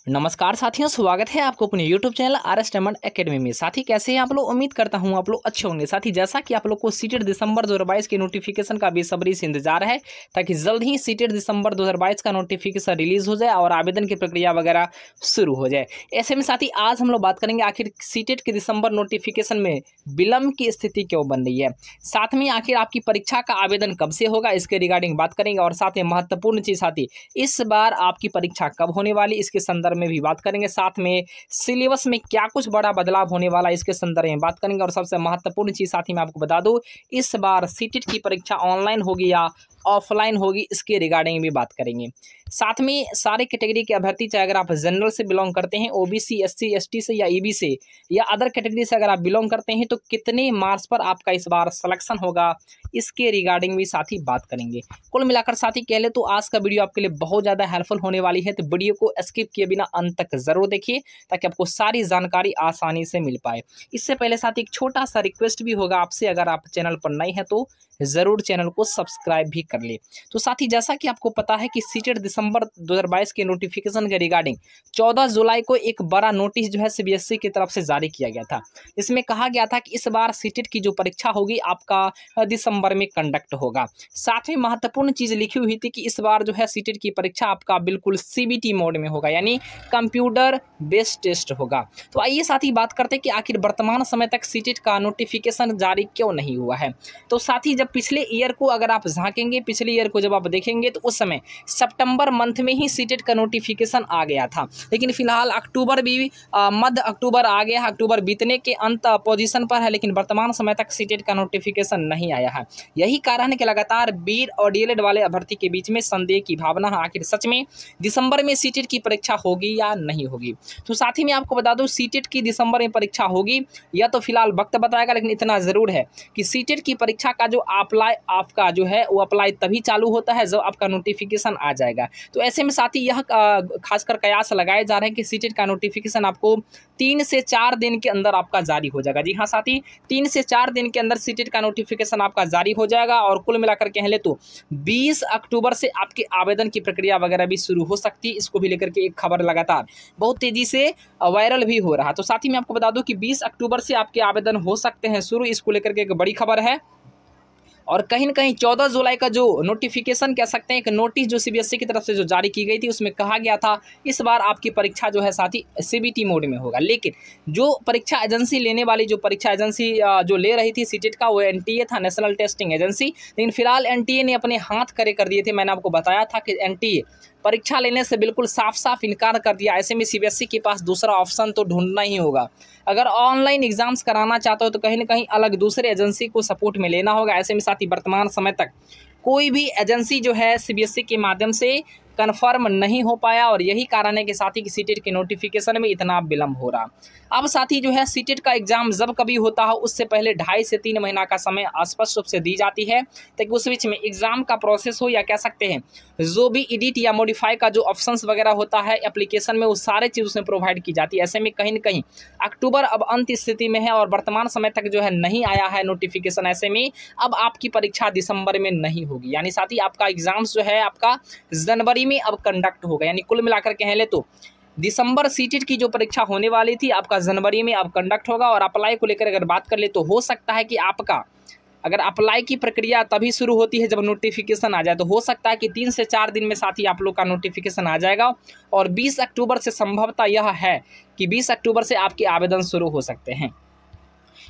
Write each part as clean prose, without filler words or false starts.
नमस्कार साथियों, स्वागत है आपको अपने YouTube channel RS diamond academy में। साथी कैसे हैं आप लोग? उम्मीद करता हूं आप लोग अच्छे होंगे। साथी जैसा कि आप लोग को सीटेट दिसंबर 2022 के नोटिफिकेशन का बेसब्री से इंतजार है, ताकि जल्द ही सीटेट दिसंबर 2022 का नोटिफिकेशन रिलीज हो जाए और आवेदन की प्रक्रिया वगैरह शुरू हो जाए। ऐसे में साथी आज हम लोग बात करेंगे आखिर सीटेट के दिसंबर नोटिफिकेशन में विलंब की स्थिति क्यों बन रही है, साथ में आखिर आपकी परीक्षा का आवेदन कब से होगा इसके रिगार्डिंग बात करेंगे, और साथ में महत्वपूर्ण चीज साथी इस बार आपकी परीक्षा कब होने वाली इसके संदर्भ में भी बात करेंगे। साथ में सिलेबस में क्या कुछ बड़ा बदलाव होने वाला इसके संदर्भ में बात करेंगे, और सबसे महत्वपूर्ण चीज साथ ही मैं आपको बता दूं, इस बार सीटेट की परीक्षा ऑनलाइन होगी या ऑफलाइन होगी इसके रिगार्डिंग भी बात करेंगे। साथ में सारे कैटेगरी के अभ्यर्थी, चाहे अगर आप जनरल से बिलोंग करते हैं, ओबीसी एससी एसटी से या ईबी से या अदर कैटेगरी से अगर आप बिलोंग करते हैं, तो कितने मार्क्स पर आपका इस बार सिलेक्शन होगा इसके रिगार्डिंग भी साथ ही बात करेंगे। कुल मिलाकर साथी कह ले तो आज का वीडियो आपके लिए बहुत ज़्यादा हेल्पफुल होने वाली है, तो वीडियो को स्किप किए बिना अंत तक जरूर देखिए ताकि आपको सारी जानकारी आसानी से मिल पाए। इससे पहले साथ एक छोटा सा रिक्वेस्ट भी होगा आपसे, अगर आप चैनल पर नए हैं तो जरूर चैनल को सब्सक्राइब भी कर ले। तो साथी जैसा कि आपको पता है कि सीटेट दिसंबर 2022 के नोटिफिकेशन के रिगार्डिंग 14 जुलाई को एक बड़ा नोटिस जो है सीबीएसई की तरफ से जारी किया गया था। इसमें कहा गया था कि इस बार सीटेट की जो परीक्षा होगी आपका दिसंबर में कंडक्ट होगा। साथ में महत्वपूर्ण चीज लिखी हुई थी कि इस बार जो है सीटेट की परीक्षा आपका बिल्कुल सीबीटी मोड में होगा, यानी कंप्यूटर बेस्ड टेस्ट होगा। तो आइए साथी बात करते हैं कि आखिर वर्तमान समय तक सीटेट का नोटिफिकेशन जारी क्यों नहीं हुआ है। तो साथी जब पिछले ईयर को अगर आप झांकेंगे, पिछले ईयर को जब आप देखेंगे तो उस समय सितंबर मंथ में ही सीटेट का नोटिफिकेशन आ गया था, लेकिन फिलहाल अक्टूबर भी मध्य अक्टूबर आ गया, अक्टूबर बीतने के अंत पोजीशन पर है, लेकिन वर्तमान समय तक सीटेट का नोटिफिकेशन नहीं आया है। यही कारण है कि लगातार बीड और डीएलएड वाले अभ्यर्थी के बीच में संदेह की भावना है, आखिर सच में दिसंबर में सीटेट की परीक्षा होगी या नहीं होगी। तो साथ ही मैं आपको बता दूं, सीटेट की दिसंबर में परीक्षा होगी या तो फिलहाल वक्त बताएगा, लेकिन इतना जरूर है कि सीटेट की परीक्षा का जो अप्लाई आपका जो है वो अप्लाई तभी चालू होता है जब आपका नोटिफिकेशन आ जाएगा। तो ऐसे में साथी यह खासकर कयास लगाए जा रहे हैं कि सीटेट का नोटिफिकेशन आपको 3 से 4 दिन के अंदर आपका जारी हो जाएगा। जी हाँ साथी, 3 से 4 दिन के अंदर सीटेट का नोटिफिकेशन आपका जारी हो जाएगा, और कुल मिलाकर कह ले तो 20 अक्टूबर से आपके आवेदन की प्रक्रिया वगैरह भी शुरू हो सकती है। इसको भी लेकर के एक खबर लगातार बहुत तेजी से वायरल भी हो रहा है। तो साथ ही मैं आपको बता दूं कि 20 अक्टूबर से आपके आवेदन हो सकते हैं शुरू, इसको लेकर के एक बड़ी खबर है। और कहीं न कहीं 14 जुलाई का जो नोटिफिकेशन कह सकते हैं, एक नोटिस जो सीबीएसई की तरफ से जो जारी की गई थी, उसमें कहा गया था इस बार आपकी परीक्षा जो है साथी सीबीटी मोड में होगा। लेकिन जो परीक्षा एजेंसी लेने वाली, जो परीक्षा एजेंसी जो ले रही थी सीटेट का, वो एनटीए था, नेशनल टेस्टिंग एजेंसी। लेकिन फिलहाल एनटीए ने अपने हाथ खड़े कर दिए थे। मैंने आपको बताया था कि एनटीए परीक्षा लेने से बिल्कुल साफ साफ इनकार कर दिया। ऐसे में सीबीएसई के पास दूसरा ऑप्शन तो ढूंढना ही होगा। अगर ऑनलाइन एग्जाम्स कराना चाहते हो तो कहीं ना कहीं अलग दूसरे एजेंसी को सपोर्ट में लेना होगा। ऐसे में साथी वर्तमान समय तक कोई भी एजेंसी जो है सीबीएसई के माध्यम से कन्फर्म नहीं हो पाया, और यही कारण है कि साथी की सीटेट के नोटिफिकेशन में इतना विलंब हो रहा। अब साथी जो है सीटेट का एग्जाम जब कभी होता हो उससे पहले 2.5 से 3 महीना का समय स्पष्ट रूप से दी जाती है, ताकि उस बीच में एग्जाम का प्रोसेस हो, या कह सकते हैं जो भी एडिट या मॉडिफाई का जो ऑप्शंस वगैरह होता है एप्लीकेशन में, वो सारे चीज़ उसमें प्रोवाइड की जाती है। ऐसे में कहीं न कहीं अक्टूबर अब अंत स्थिति में है और वर्तमान समय तक जो है नहीं आया है नोटिफिकेशन। ऐसे में अब आपकी परीक्षा दिसंबर में नहीं होगी, यानी साथी आपका एग्जाम्स जो है आपका जनवरी में अब कंडक्ट होगा। यानी कुल मिलाकर कह ले तो दिसंबर सीटेट की जो परीक्षा होने वाली थी आपका जनवरी में अब कंडक्ट होगा। और अप्लाई को लेकर अगर बात कर ले तो हो सकता है कि आपका अगर अप्लाई की प्रक्रिया तभी शुरू होती है जब नोटिफिकेशन आ जाए, तो हो सकता है कि 3 से 4 दिन में साथी आप लोग का नोटिफिकेशन आ जाएगा। और 20 अक्टूबर से संभवतः यह है कि 20 अक्टूबर से आपके आवेदन शुरू हो सकते हैं।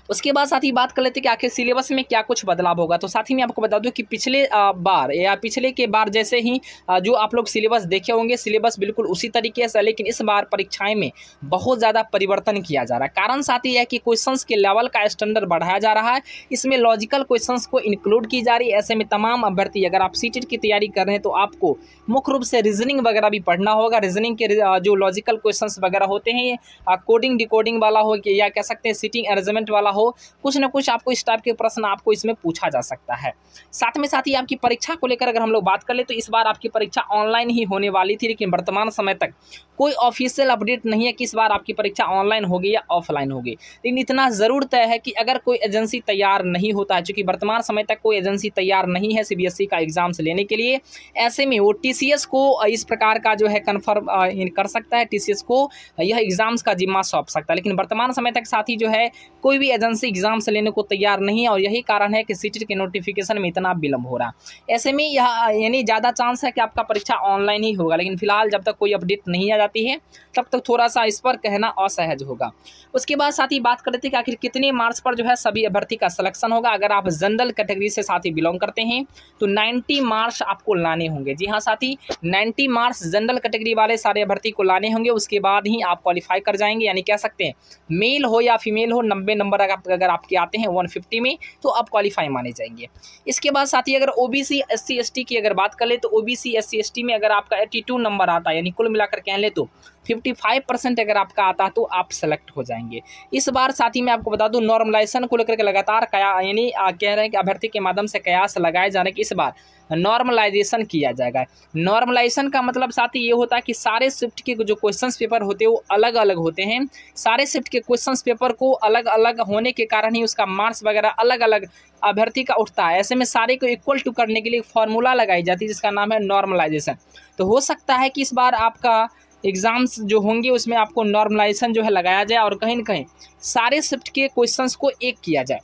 उसके बाद साथी बात कर लेते हैं कि आखिर सिलेबस में क्या कुछ बदलाव होगा। तो साथी मैं आपको बता दूं कि पिछले बार या पिछले के बार जैसे ही जो आप लोग सिलेबस देखे होंगे, सिलेबस बिल्कुल उसी तरीके से, लेकिन इस बार परीक्षाएं में बहुत ज़्यादा परिवर्तन किया जा रहा है। कारण साथी है कि क्वेश्चंस के लेवल का स्टैंडर्ड बढ़ाया जा रहा है, इसमें लॉजिकल क्वेश्चंस को इंक्लूड की जा रही है। ऐसे में तमाम अभ्यर्थी, अगर आप सीटेट की तैयारी कर रहे हैं तो आपको मुख्य रूप से रीजनिंग वगैरह भी पढ़ना होगा। रीजनिंग के जो लॉजिकल क्वेश्चंस वगैरह होते हैं, कोडिंग डिकोडिंग वाला हो या कह सकते हैं सिटिंग अरेंजमेंट वाला हो, कुछ न कुछ आपको इस टाइप के प्रश्न आपको इसमें पूछा जा सकता है। साथ में साथ ही आपकी परीक्षा को लेकर अगर हम लोग बात कर ले तो इस बार आपकी परीक्षा ऑनलाइन ही होने वाली थी, लेकिन वर्तमान समय तक कोई ऑफिशियल अपडेट नहीं है कि इस बार आपकी परीक्षा ऑनलाइन होगी या ऑफलाइन होगी। लेकिन इतना ज़रूर तय है कि अगर कोई एजेंसी तैयार नहीं होता है, चूँकि वर्तमान समय तक कोई एजेंसी तैयार नहीं है सीबीएसई का एग्जाम्स लेने के लिए, ऐसे में वो टीसीएस को इस प्रकार का जो है कन्फर्म कर सकता है, टीसीएस को यह एग्जाम्स का जिम्मा सौंप सकता है। लेकिन वर्तमान समय तक साथी जो है कोई भी एजेंसी एग्जाम्स लेने को तैयार नहीं है और यही कारण है कि सीटेट के नोटिफिकेशन में इतना विलंब हो रहा। ऐसे में यह यानी ज़्यादा चांस है कि आपका परीक्षा ऑनलाइन ही होगा, लेकिन फिलहाल जब तक कोई अपडेट नहीं आ जाती है तब तक थोड़ा सा इस पर कहना असहज होगा। उसके बाद साथ ही बात कर लेते हैं कि आखिर कितने मार्क्स पर जो है सभी अभ्यर्थी का सिलेक्शन होगा। अगर आप जनरल कैटेगरी से साथी बिलोंग करते हैं तो 90 मार्क्स आपको लाने होंगे। जी हाँ साथी, 90 मार्क्स जनरल कैटेगरी वाले सारे अभ्यर्थी को लाने होंगे, उसके बाद ही आप क्वालिफाई कर जाएंगे। यानी कह सकते हैं मेल हो या फीमेल हो, 90 नंबर अगर आपके आते हैं 150 में तो आप क्वालिफाई माने जाएंगे। इसके बाद साथी अगर ओबीसी एससी एसटी की अगर बात कर ले तो ओबीसी एससी एसटी में अगर आपका 82 नंबर आता है, यानी कुल मिलाकर कह ले तो 55% अगर आपका आता है तो आप सेलेक्ट हो जाएंगे। इस बार साथी मैं आपको बता दूं नॉर्मलाइजेशन को लेकर के लगातार यानी कह रहे हैं कि अभ्यर्थी के माध्यम से कयास लगाए जाने के इस बार नॉर्मलाइजेशन किया जाएगा। नॉर्मलाइजेशन का मतलब साथी ये होता है कि सारे शिफ्ट के जो क्वेश्चंस पेपर होते हैं वो अलग अलग होते हैं। सारे शिफ्ट के क्वेश्चंस पेपर को अलग अलग होने के कारण ही उसका मार्क्स वगैरह अलग अलग अभ्यर्थी का उठता है। ऐसे में सारे को इक्वल टू करने के लिए एक फॉर्मूला लगाई जाती है जिसका नाम है नॉर्मलाइजेशन। तो हो सकता है कि इस बार आपका एग्ज़ाम्स जो होंगे उसमें आपको नॉर्मलाइजेशन जो है लगाया जाए और कहीं न कहीं सारे शिफ्ट के क्वेश्चंस को एक किया जाए।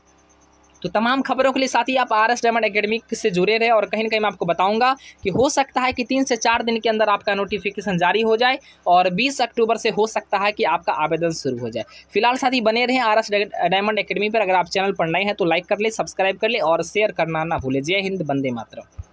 तो तमाम खबरों के लिए साथ ही आप आरएस डायमंड एकेडमी से जुड़े रहे और कहीं न कहीं मैं आपको बताऊंगा कि हो सकता है कि 3 से 4 दिन के अंदर आपका नोटिफिकेशन जारी हो जाए और 20 अक्टूबर से हो सकता है कि आपका आवेदन शुरू हो जाए। फिलहाल साथ ही बने रहें आरएस डायमंड एकेडमी पर। अगर आप चैनल पर नए हैं तो लाइक कर ले, सब्सक्राइब कर ले और शेयर करना ना भूले। जय हिंद, वंदे मातरम।